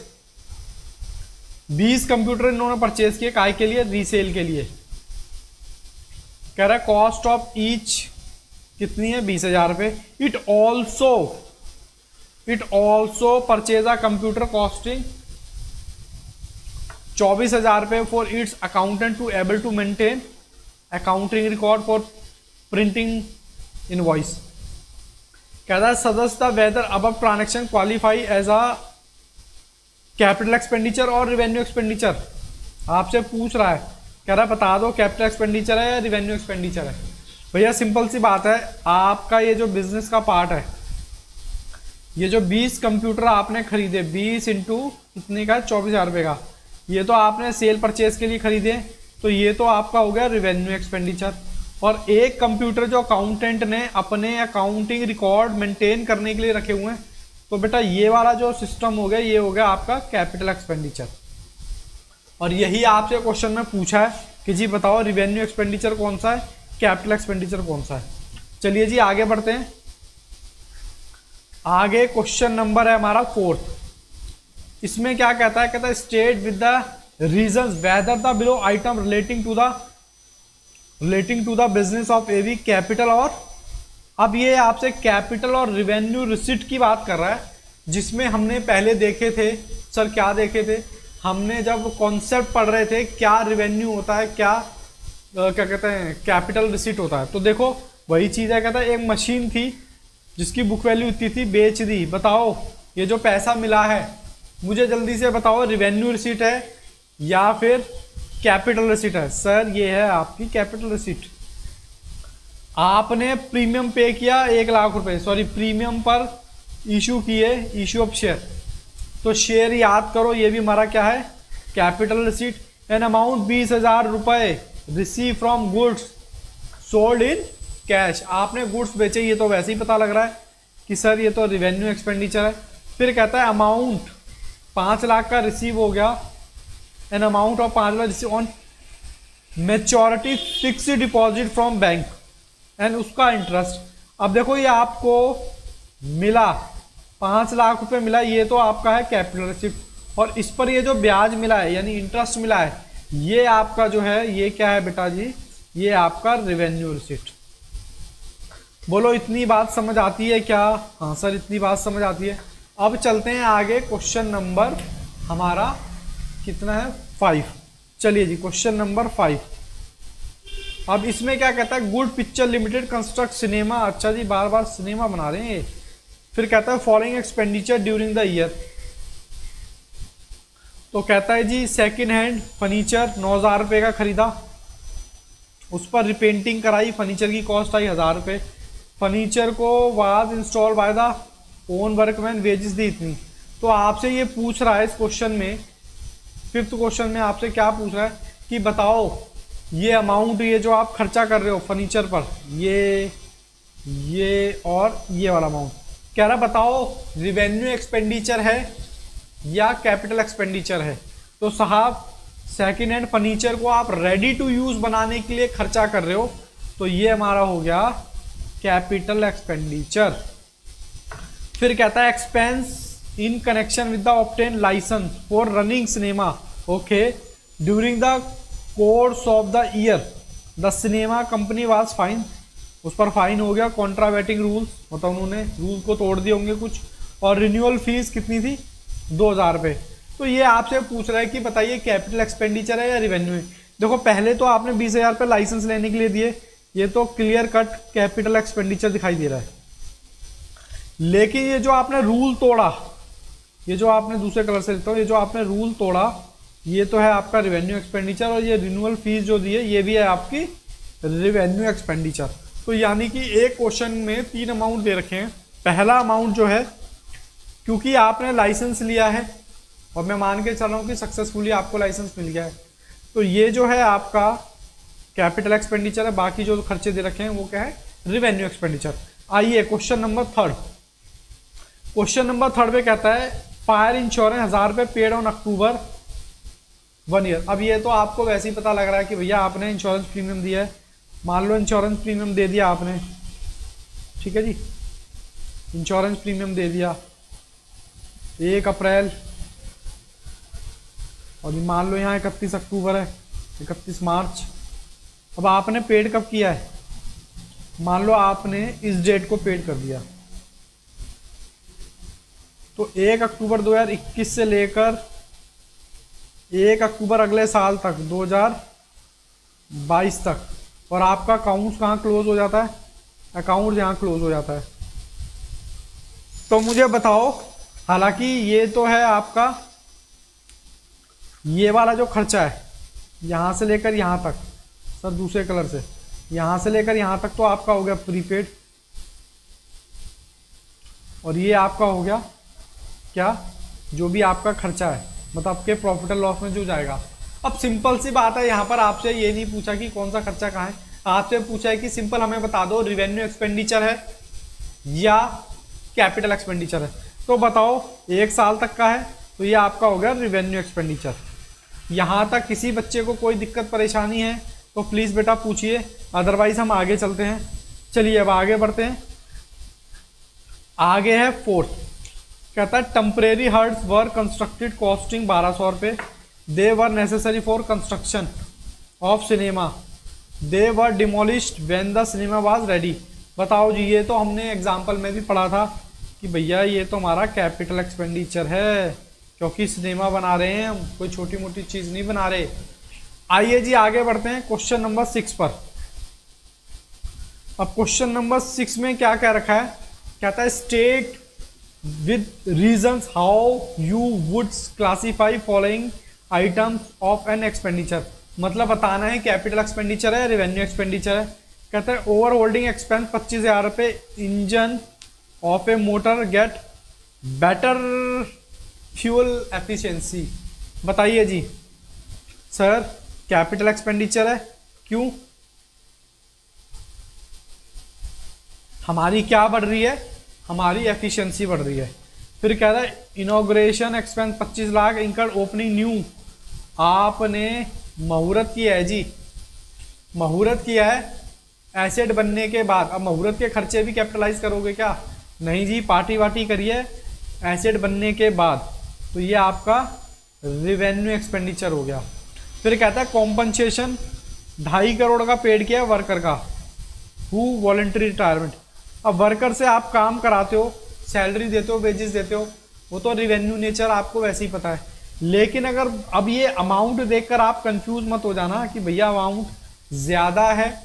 [SPEAKER 1] 20 कंप्यूटर इन्होंने परचेज किए, काय के लिए? रीसेल के लिए। कह रहा है कॉस्ट ऑफ ईच कितनी है? 20,000 रुपये। It also purchase a computer costing 24,000 रुपये for its accountant to able to maintain accounting record for printing invoice. कहता है सदस्य whether above transaction qualify as a capital expenditure और रिवेन्यू एक्सपेंडिचर। आपसे पूछ रहा है, कह रहा है बता दो कैपिटल एक्सपेंडिचर है या रिवेन्यू एक्सपेंडिचर है। भैया सिंपल सी बात है, आपका ये जो बिजनेस का पार्ट है, ये जो 20 कंप्यूटर आपने खरीदे, 20 इंटू कितने का? 24,000 रुपये का। ये तो आपने सेल परचेज के लिए खरीदे, तो ये तो आपका हो गया रिवेन्यू एक्सपेंडिचर। और एक कंप्यूटर जो अकाउंटेंट ने अपने अकाउंटिंग रिकॉर्ड मेंटेन करने के लिए रखे हुए हैं, तो बेटा ये वाला जो सिस्टम हो गया, ये हो गया आपका कैपिटल एक्सपेंडिचर। और यही आपसे क्वेश्चन में पूछा है कि जी बताओ रिवेन्यू एक्सपेंडिचर कौन सा है, कैपिटल एक्सपेंडिचर कौन सा है। चलिए जी आगे बढ़ते हैं। आगे क्वेश्चन नंबर है हमारा 4th। इसमें क्या कहता है? कहता है state with the reasons whether the below item relating to the business of AV capital और। अब ये आपसे कैपिटल और रिवेन्यू रिसिट की बात कर रहा है, जिसमें हमने पहले देखे थे। सर क्या देखे थे? हमने जब कॉन्सेप्ट पढ़ रहे थे क्या रिवेन्यू होता है, क्या कहते हैं कैपिटल रिसिट होता है। तो देखो वही चीज़ है। कहता है एक मशीन थी जिसकी बुक वैल्यू इतनी थी, बेच दी। बताओ ये जो पैसा मिला है, मुझे जल्दी से बताओ रिवेन्यू रिसिट है या फिर कैपिटल रिसिट है? सर ये है आपकी कैपिटल रिसिट। आपने प्रीमियम पे किया 1,00,000 रुपए, सॉरी प्रीमियम पर इशू किए, इशू ऑफ शेयर। तो शेयर याद करो, ये भी हमारा क्या है? Capital receipt. एन अमाउंट 20,000 रुपए receive from goods sold in cash. आपने गुड्स बेचे, ये तो वैसे ही पता लग रहा है कि सर ये तो रिवेन्यू एक्सपेंडिचर है। फिर कहता है अमाउंट 5 लाख का रिसीव हो गया, an amount of 5 lakh receive on maturity fixed deposit from bank and उसका इंटरेस्ट। अब देखो ये आपको मिला 5 लाख रुपए मिला, ये तो आपका है कैपिटल रिसिप्ट। और इस पर ये जो ब्याज मिला है यानी इंटरेस्ट मिला है, ये आपका जो है ये क्या है बेटा जी? ये आपका रिवेन्यू रिसिप्ट। बोलो इतनी बात समझ आती है क्या? हाँ सर इतनी बात समझ आती है। अब चलते हैं आगे। क्वेश्चन नंबर हमारा कितना है? 5। चलिए जी क्वेश्चन नंबर 5। अब इसमें क्या कहता है? Good picture limited construct cinema. अच्छा जी बार बार सिनेमा बना रहे हैं ये। फिर कहता है following expenditure during the year. तो कहता है जी सेकंड हैंड फर्नीचर 9,000 रुपये का खरीदा, उस पर रिपेंटिंग कराई, फर्नीचर की कॉस्ट आई 1,000 रुपये। फर्नीचर को was install by the own workman, wages दी इतनी। तो आपसे ये पूछ रहा है इस क्वेश्चन में, 5th क्वेश्चन में आपसे क्या पूछ रहा है कि बताओ ये अमाउंट, ये जो आप खर्चा कर रहे हो फर्नीचर पर, ये और ये वाला अमाउंट, कह रहा बताओ रिवेन्यू एक्सपेंडिचर है या कैपिटल एक्सपेंडिचर है। तो साहब सेकेंड हैंड फर्नीचर को आप रेडी टू यूज बनाने के लिए खर्चा कर रहे हो, तो ये हमारा हो गया कैपिटल एक्सपेंडिचर। फिर कहता है expense in connection with the obtain licence for running cinema okay during the course of the year. The cinema company was fine, उस पर फाइन हो गया। कॉन्ट्रावेटिंग रूल्स, मतलब उन्होंने रूल को तोड़ दिए होंगे कुछ। और रिन्यूअल फीस कितनी थी, 2000 रुपये। तो ये आपसे पूछ रहा है कि बताइए कैपिटल एक्सपेंडिचर है या रिवेन्यू है। देखो पहले तो आपने 20,000 रुपये लाइसेंस लेने के लिए दिए, ये तो क्लियर कट कैपिटल एक्सपेंडिचर दिखाई दे रहा है। लेकिन ये जो आपने रूल तोड़ा, ये जो आपने दूसरे कलर से लिखता हूँ, ये जो आपने रूल तोड़ा ये तो है आपका रिवेन्यू एक्सपेंडिचर, और ये रिन्यूअल फीस जो दी है ये भी है आपकी रिवेन्यू एक्सपेंडिचर। तो यानी कि एक क्वेश्चन में 3 अमाउंट दे रखे हैं। पहला अमाउंट जो है, क्योंकि आपने लाइसेंस लिया है और मैं मान के चल रहा हूँ कि सक्सेसफुली आपको लाइसेंस मिल गया है, तो ये जो है आपका कैपिटल एक्सपेंडिचर है। बाकी जो खर्चे दे रखे हैं वो क्या है, रिवेन्यू एक्सपेंडिचर। आइए question number third. Question number third पे कहता है फायर इंश्योरेंस 1000 रुपये पेड ऑन अक्टूबर 1 ईयर। अब ये तो आपको वैसे ही पता लग रहा है कि भैया आपने इंश्योरेंस प्रीमियम दिया है। मान लो इंश्योरेंस प्रीमियम दे दिया आपने, ठीक है जी, इंश्योरेंस प्रीमियम दे दिया 1 अप्रैल, और मान लो यहाँ 31 अक्टूबर है, 31 मार्च। अब आपने पेड कब किया है, मान लो आपने इस डेट को पेड कर दिया, तो 1 अक्टूबर 2021 से लेकर 1 अक्टूबर अगले साल तक 2022 तक। और आपका अकाउंट कहाँ क्लोज हो जाता है, अकाउंट यहाँ क्लोज हो जाता है। तो मुझे बताओ, हालांकि ये तो है आपका ये वाला जो खर्चा है यहाँ से लेकर यहाँ तक, सर दूसरे कलर से, यहाँ से लेकर यहाँ तक तो आपका हो गया प्रीपेड, और ये आपका हो गया क्या, जो भी आपका खर्चा है, मतलब आपके प्रॉफिट एंड लॉस में जो जाएगा। अब सिंपल सी बात है, यहाँ पर आपसे ये नहीं पूछा कि कौन सा खर्चा कहाँ है, आपसे पूछा है कि सिंपल हमें बता दो रिवेन्यू एक्सपेंडिचर है या कैपिटल एक्सपेंडिचर है। तो बताओ 1 साल तक का है, तो ये आपका हो गया रिवेन्यू एक्सपेंडिचर। यहाँ तक किसी बच्चे को कोई दिक्कत परेशानी है तो प्लीज़ बेटा पूछिए, अदरवाइज हम आगे चलते हैं। चलिए अब आगे बढ़ते हैं। आगे है फोर्थ, कहता है temporary huts were constructed costing 1200 रुपये, they were necessary for construction of cinema, they were demolished when the cinema was ready. बताओ जी, ये तो हमने एग्जाम्पल में भी पढ़ा था कि भैया ये तो हमारा कैपिटल एक्सपेंडिचर है, क्योंकि सिनेमा बना रहे हैं हम, कोई छोटी मोटी चीज़ नहीं बना रहे। आइए जी आगे बढ़ते हैं क्वेश्चन नंबर 6 पर। अब क्वेश्चन नंबर 6 में क्या कह रखा है, कहता है state with reasons how you would classify following items of an expenditure. मतलब बताना है कैपिटल एक्सपेंडिचर है, रेवेन्यू एक्सपेंडिचर है। कहता है ओवर होल्डिंग एक्सपेंस 25,000 रुपये, engine of A motor get better fuel efficiency. बताइए जी सर, कैपिटल एक्सपेंडिचर है, क्यों, हमारी क्या बढ़ रही है, हमारी एफिशिएंसी बढ़ रही है। फिर कह रहा है inauguration expense 25 lakh, income opening new, आपने मुहूर्त किया है जी, मुहूर्त किया है एसेट बनने के बाद। अब मुहूर्त के खर्चे भी कैपिटलाइज करोगे क्या, नहीं जी, पार्टी वार्टी करिए एसेट बनने के बाद, तो ये आपका रिवेन्यू एक्सपेंडिचर हो गया। फिर कहता है कॉम्पनसेशन 2.5 करोड़ का पेड किया वर्कर का, हु वॉलंटरी रिटायरमेंट। अब वर्कर से आप काम कराते हो, सैलरी देते हो, वेजेस देते हो, वो तो रिवेन्यू नेचर आपको वैसे ही पता है। लेकिन अगर अब ये अमाउंट देखकर आप कंफ्यूज मत हो जाना कि भैया अमाउंट ज़्यादा है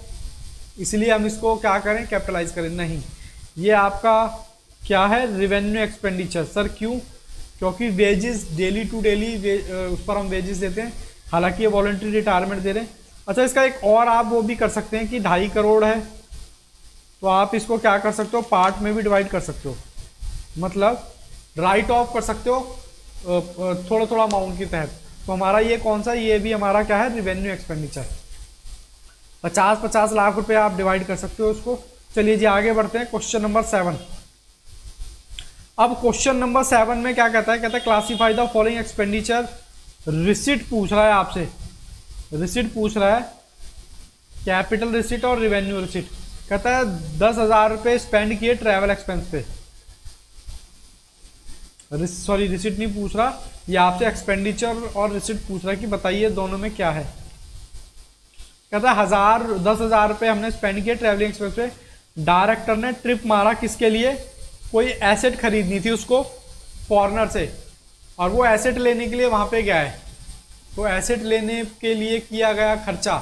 [SPEAKER 1] इसलिए हम इसको क्या करें, कैपिटलाइज करें, नहीं, ये आपका क्या है, रिवेन्यू एक्सपेंडिचर। सर क्यों, क्योंकि वेजेस डेली टू डेली उस पर हम वेजेस देते हैं, हालांकि ये वॉलंटरी रिटायरमेंट दे रहे हैं। अच्छा, इसका एक और आप वो भी कर सकते हैं कि 2.5 करोड़ है तो आप इसको क्या कर सकते हो, पार्ट में भी डिवाइड कर सकते हो, मतलब राइट ऑफ कर सकते हो थोड़ा थोड़ा अमाउंट के तहत। तो हमारा ये कौन सा, ये भी हमारा क्या है, रिवेन्यू एक्सपेंडिचर। 50-50 लाख रुपए आप डिवाइड कर सकते हो इसको। चलिए जी आगे बढ़ते हैं क्वेश्चन नंबर 7। अब क्वेश्चन नंबर 7 में क्या कहता है, कहता है classify the following expenditure. Receipt पूछ रहा है आपसे, रिसिट पूछ रहा है, कैपिटल रिसिट और रिवेन्यू रिसिट। कहता है 10,000 रुपये स्पेंड किए ट्रैवल एक्सपेंस पे, सॉरी रिसिट नहीं पूछ रहा, ये आपसे एक्सपेंडिचर और रिसिट पूछ रहा है कि बताइए दोनों में क्या है। कहता है 10,000 रुपये हमने स्पेंड किए ट्रैवलिंग एक्सपेंस पे। डायरेक्टर ने ट्रिप मारा किसके लिए, कोई एसेट खरीदनी थी उसको फॉरेनर से, और वो एसेट लेने के लिए वहां पे गया है। तो एसेट लेने के लिए किया गया खर्चा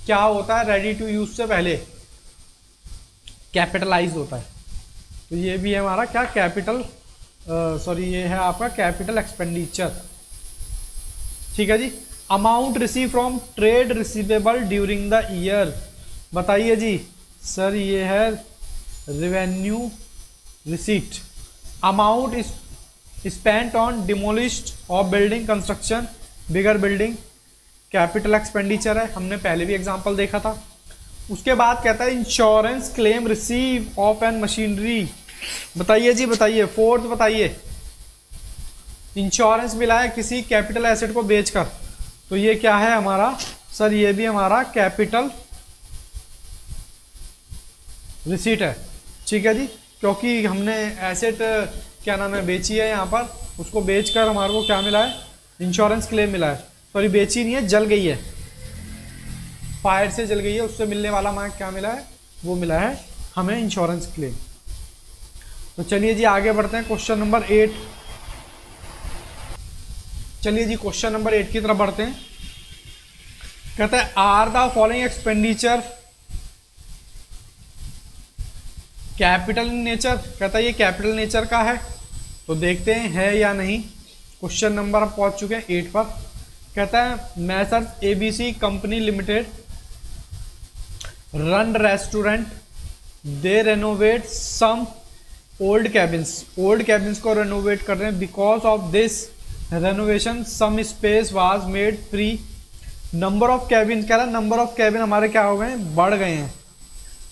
[SPEAKER 1] क्या होता है, रेडी टू यूज से पहले कैपिटलाइज होता है। तो ये भी है हमारा क्या, कैपिटल ये है आपका कैपिटल एक्सपेंडिचर। ठीक है जी। Amount receive from trade receivable during the year, बताइए जी सर, ये है revenue receipt. Amount is spent on demolished of building construction bigger building, capital expenditure है, हमने पहले भी एग्जांपल देखा था। उसके बाद कहता है insurance claim receive of an machinery, बताइए जी बताइए, फोर्थ बताइए। इंश्योरेंस मिला है किसी कैपिटल एसेट को बेचकर, तो ये क्या है हमारा सर, ये भी हमारा कैपिटल रिसीट है। ठीक है जी, क्योंकि हमने एसेट क्या नाम है बेची है, यहाँ पर उसको बेचकर हमारे को क्या मिला है, इंश्योरेंस क्लेम मिला है। सॉरी बेची नहीं है, जल गई है, फायर से जल गई है, उससे मिलने वाला हमें क्या मिला है, वो मिला है हमें इंश्योरेंस क्लेम। तो चलिए जी आगे बढ़ते हैं क्वेश्चन नंबर 8। चलिए जी क्वेश्चन नंबर 8 की तरफ बढ़ते हैं। कहता है are the following expenditure capital in nature, कहता है ये कैपिटल नेचर का है, तो देखते हैं है या नहीं। क्वेश्चन नंबर अब पहुंच चुके हैं 8 पर। कहता है messrs ABC company limited run restaurant, they renovate some old cabins को रेनोवेट कर रहे हैं। Because of this renovation some space was made free. Number of cabin, कह रहा है नंबर ऑफ कैबिन हमारे क्या हो गए हैं, बढ़ गए हैं,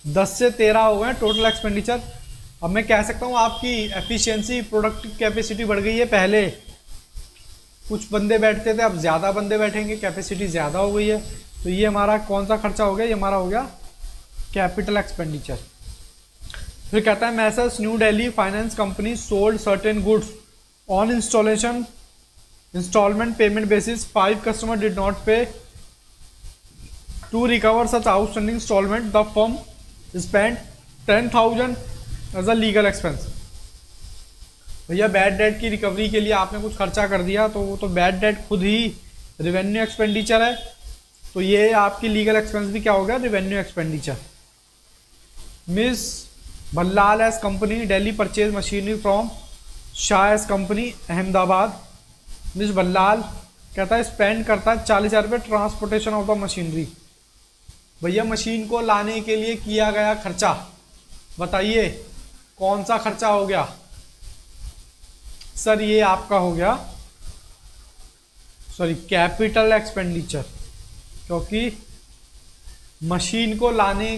[SPEAKER 1] 10 से 13 हो गए टोटल एक्सपेंडिचर। अब मैं कह सकता हूँ आपकी एफिशिएंसी, प्रोडक्टिव कैपेसिटी बढ़ गई है। पहले कुछ बंदे बैठते थे, अब ज़्यादा बंदे बैठेंगे, कैपेसिटी ज़्यादा हो गई है। तो ये हमारा कौन सा खर्चा हो गया, ये हमारा हो गया कैपिटल एक्सपेंडिचर। फिर कहता है messrs new Delhi finance company sold certain goods on instalment payment basis, 5 customer did not pay to recover such outstanding instalment, the firm spend 10,000 as a legal expense. भैया बैड डेट की recovery के लिए आपने कुछ खर्चा कर दिया, तो वो तो बैड डेट खुद ही रेवेन्यू एक्सपेंडिचर है, तो ये आपकी लीगल एक्सपेंस भी क्या हो गया, revenue expenditure. Miss Bhallala S company Delhi purchase machinery from Shah S company Ahmedabad. Miss Bhallala कहता है स्पेंड करता है 40,000 रुपये ट्रांसपोर्टेशन ऑफ द मशीनरी। भैया मशीन को लाने के लिए किया गया खर्चा, बताइए कौन सा खर्चा हो गया सर, ये आपका हो गया कैपिटल एक्सपेंडिचर, क्योंकि मशीन को लाने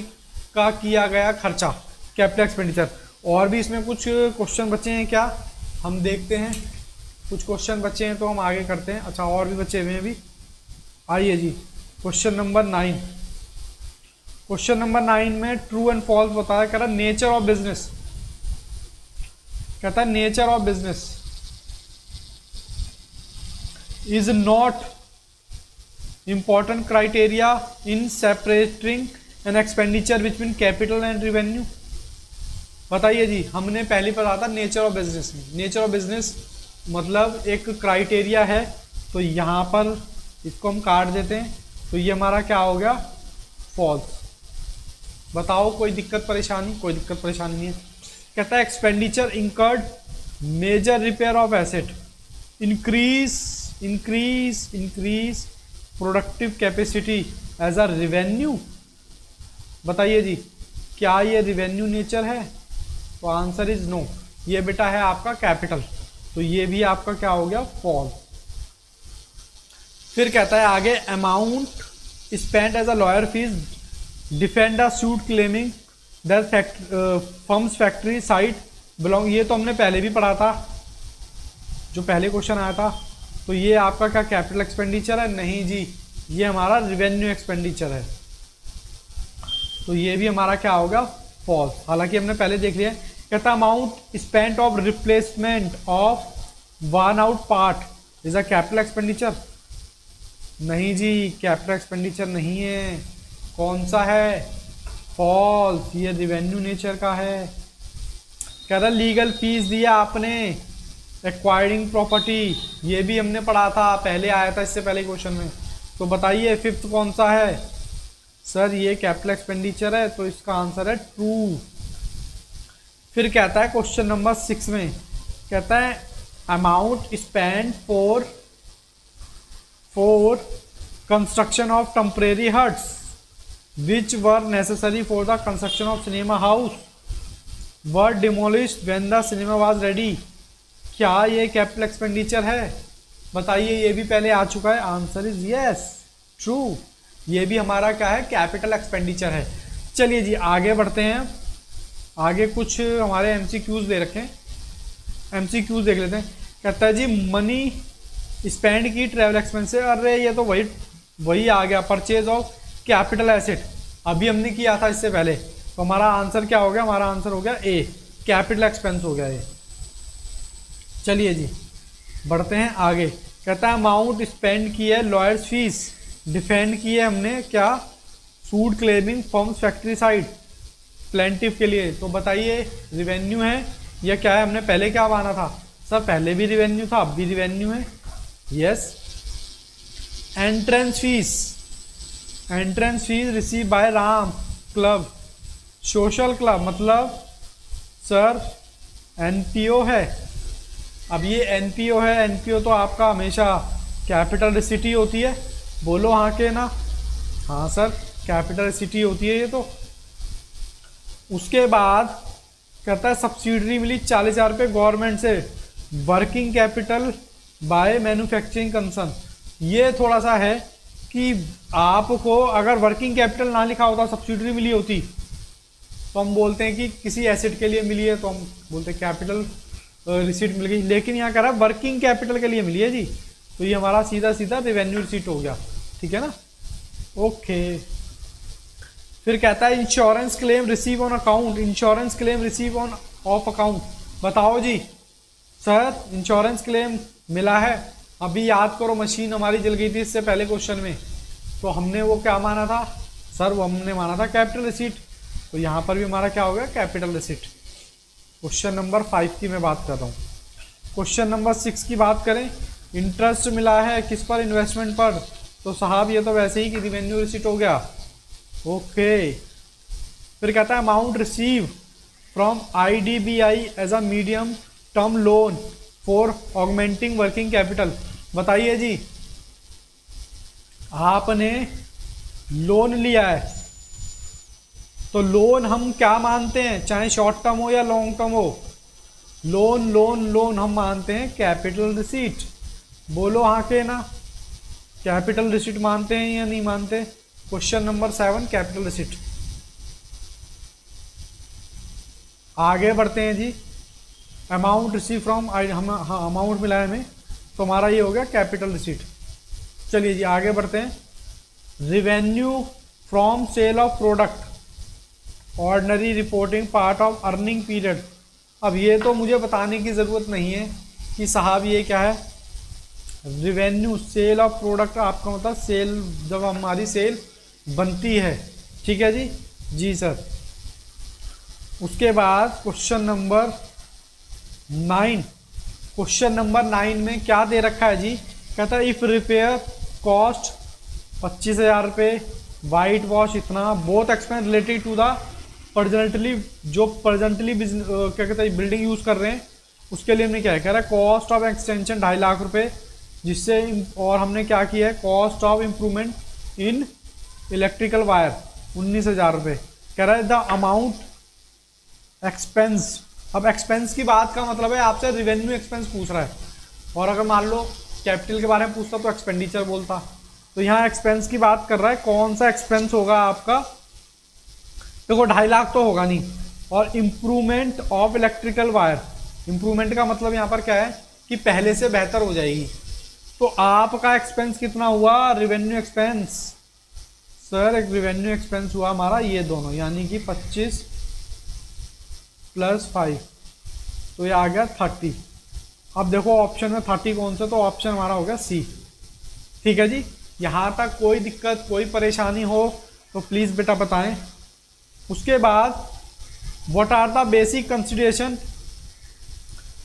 [SPEAKER 1] का किया गया खर्चा कैपिटल एक्सपेंडिचर। और भी इसमें कुछ क्वेश्चन बचे हैं क्या, हम देखते हैं। कुछ क्वेश्चन बचे हैं तो हम आगे करते हैं। अच्छा और भी बचे हुए हैं भी, आइए जी क्वेश्चन नंबर 9। क्वेश्चन नंबर 9 में ट्रू एंड फॉल्स बताया, कह रहा नेचर ऑफ बिजनेस, कहता है nature of business is not important criteria in separating an expenditure between capital and revenue. बताइए जी, हमने पहले पढ़ा था नेचर ऑफ बिजनेस में। नेचर ऑफ बिजनेस मतलब एक क्राइटेरिया है, तो यहाँ पर इसको हम काट देते हैं, तो ये हमारा क्या हो गया, फॉल्स। बताओ कोई दिक्कत परेशानी, कोई दिक्कत परेशानी नहीं है। कहता है expenditure incurred major repair of asset, increase productive capacity as a revenue. बताइए जी क्या ये रेवेन्यू नेचर है, तो आंसर इज नो, ये बेटा है आपका कैपिटल, तो ये भी आपका क्या हो गया, फॉल्स। फिर कहता है आगे amount spend as a lawyer fee defend a suit claiming that firm's factory site belong, ये तो हमने पहले भी पढ़ा था, जो पहले क्वेश्चन आया था। तो ये आपका क्या कैपिटल एक्सपेंडिचर है, नहीं जी, ये हमारा रेवेन्यू एक्सपेंडिचर है, तो ये भी हमारा क्या होगा, फॉल्स। हालांकि हमने पहले देख लिया। कहता amount spent of replacement of one out part is a capital expenditure, नहीं जी, कैपिटल एक्सपेंडिचर नहीं है। कौन सा है? फॉल्स, ये रिवेन्यू नेचर का है। कह रहा लीगल फीस दिया आपने, एक्वायरिंग प्रॉपर्टी, ये भी हमने पढ़ा था, पहले आया था इससे पहले क्वेश्चन में। तो बताइए फिफ्थ कौन सा है? सर ये कैपिटल एक्सपेंडिचर है, तो इसका आंसर है ट्रू। फिर कहता है क्वेश्चन नंबर 6 में, कहता है amount spend for construction of temporary huts which were necessary for the construction of cinema house were demolished when the cinema was ready. क्या ये कैपिटल एक्सपेंडिचर है? बताइए, ये भी पहले आ चुका है। Answer is yes, true. ये भी हमारा क्या है? कैपिटल एक्सपेंडिचर है। चलिए जी आगे बढ़ते हैं। आगे कुछ हमारे एमसीक्यूज दे रखे हैं, एमसीक्यूज देख लेते हैं। कहता है जी मनी स्पेंड की ट्रैवल एक्सपेंस से, अरे ये तो वही आ गया, परचेज ऑफ कैपिटल एसेट, अभी हमने किया था इससे पहले। तो हमारा आंसर क्या हो गया? हमारा आंसर हो गया ए, कैपिटल एक्सपेंस हो गया ये। चलिए जी बढ़ते हैं आगे। कहता है अमाउंट स्पेंड की है लॉयर्स फीस, डिफेंड की है हमने क्या? Suit claiming forms factory side plaintiff के लिए। तो बताइए रिवेन्यू है या क्या है? हमने पहले क्या माना था? सर पहले भी रिवेन्यू था, अब भी रिवेन्यू है। Yes. Entrance fees receive by Ram club social club, मतलब सर एनपीओ है। अब ये एनपीओ है, एनपीओ तो आपका हमेशा कैपिटल रिसिटी होती है, बोलो हाँ के ना? हाँ सर कैपिटल रिसिटी होती है ये तो। उसके बाद कहता है सब्सिडरी मिली 40,000 रुपये गवर्नमेंट से, working capital by manufacturing concern. ये थोड़ा सा है कि आपको अगर वर्किंग कैपिटल ना लिखा होता, सब्सिडरी मिली होती, तो हम बोलते हैं कि किसी एसेट के लिए मिली है, तो हम बोलते हैं कैपिटल रिसीट मिल गई। लेकिन यहाँ कह रहा है वर्किंग कैपिटल के लिए मिली है जी, तो ये हमारा सीधा सीधा रेवेन्यू रिसीट हो गया, ठीक है ना? ओके। फिर कहता है insurance claim receive on account, insurance claim receive on off account. बताओ जी सर, इंश्योरेंस क्लेम मिला है, अभी याद करो मशीन हमारी जल गई थी इससे पहले क्वेश्चन में, तो हमने वो क्या माना था? सर वो हमने माना था कैपिटल रिसीट, तो यहाँ पर भी हमारा क्या हो गया? Capital receipt. क्वेश्चन नंबर 5 की मैं बात कर रहा हूँ। क्वेश्चन नंबर 6 की बात करें, इंटरेस्ट मिला है किस पर? इन्वेस्टमेंट पर। तो साहब ये तो वैसे ही कि रिवेन्यू रिसीट हो गया। ओके। फिर कहता है amount receive from IDBI as a medium term loan for augmenting working capital. बताइए जी, आपने लोन लिया है, तो लोन हम क्या मानते हैं? चाहे शॉर्ट टर्म हो या लॉन्ग टर्म हो, लोन हम मानते हैं कैपिटल रिसीट। बोलो हाँ के ना? कैपिटल रिसीट मानते हैं या नहीं मानते? Question number 7 capital receipt. आगे बढ़ते हैं जी। अमाउंट रिसीव फ्रॉम, हम हाँ अमाउंट मिला है हमें, तो हमारा ये हो गया कैपिटल रिसीट। चलिए जी आगे बढ़ते हैं। Revenue from sale of product, ordinary reporting part of earning period. अब ये तो मुझे बताने की ज़रूरत नहीं है कि साहब ये क्या है। रिवेन्यू सेल ऑफ प्रोडक्ट आपका मतलब सेल, जब हमारी सेल बनती है, ठीक है जी? जी सर। उसके बाद क्वेश्चन नंबर 9, क्वेश्चन नंबर 9 में क्या दे रखा है जी? कहता है इफ रिपेयर कॉस्ट 25,000 रुपये, वाइट वॉश इतना, both expense related to the presently, जो प्रेजेंटली क्या कहते हैं बिल्डिंग यूज़ कर रहे हैं, उसके लिए हमने क्या है? कह रहा है कॉस्ट ऑफ एक्सटेंशन 2.5 लाख रुपये, जिससे, और हमने क्या किया है? Cost of improvement in electrical wire 19,000 रुपये। कह रहा है द अमाउंट एक्सपेंस। अब एक्सपेंस की बात का मतलब है आपसे रिवेन्यू एक्सपेंस पूछ रहा है, और अगर मान लो कैपिटल के बारे में पूछता तो एक्सपेंडिचर बोलता। तो यहाँ एक्सपेंस की बात कर रहा है, कौन सा एक्सपेंस होगा आपका? देखो 2.5 लाख तो होगा नहीं। और improvement of electrical wire, improvement का मतलब यहाँ पर क्या है कि पहले से बेहतर हो जाएगी। तो आपका एक्सपेंस कितना हुआ? Revenue expense. सर एक रिवेन्यू एक्सपेंस हुआ हमारा ये दोनों, यानी कि 25 + 5, तो ये आ गया 30। अब देखो ऑप्शन में 30 कौन सा? तो ऑप्शन हमारा हो गया सी, ठीक है जी? यहाँ तक कोई दिक्कत कोई परेशानी हो तो प्लीज़ बेटा बताएं। उसके बाद what are the basic consideration.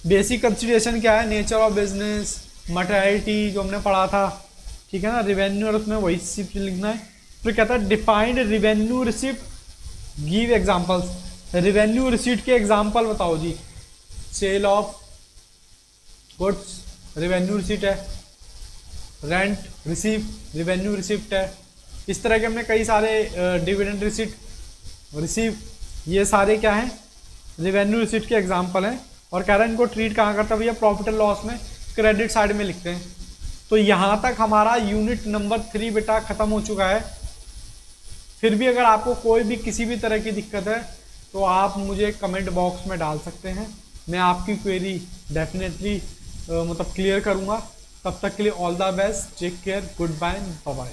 [SPEAKER 1] Basic consideration क्या है? नेचर ऑफ बिजनेस, मटेरियलिटी जो हमने पढ़ा था, ठीक है ना, रेवेन्यू, और उसमें वही सिर्फ लिखना है। फिर कहता है defined revenue receipt, give examples. Revenue receipt के एग्जांपल बताओ जी। Sale of goods revenue receipt है, रेंट रिसीव रेवेन्यू रिसिप्ट है। इस तरह के हमने कई सारे डिविडेंड रिसीट रिसीव, ये सारे क्या हैं? रेवेन्यू रिसीट के एग्जांपल हैं। और कह रहा है इनको ट्रीट कहाँ करता है भैया? प्रॉफिट एंड लॉस में, क्रेडिट साइड में लिखते हैं। तो यहाँ तक हमारा यूनिट नंबर 3 बेटा खत्म हो चुका है। फिर भी अगर आपको कोई भी किसी भी तरह की दिक्कत है तो आप मुझे कमेंट बॉक्स में डाल सकते हैं, मैं आपकी क्वेरी डेफिनेटली मतलब क्लियर करूँगा। तब तक के लिए all the best, take care, goodbye, bye bye.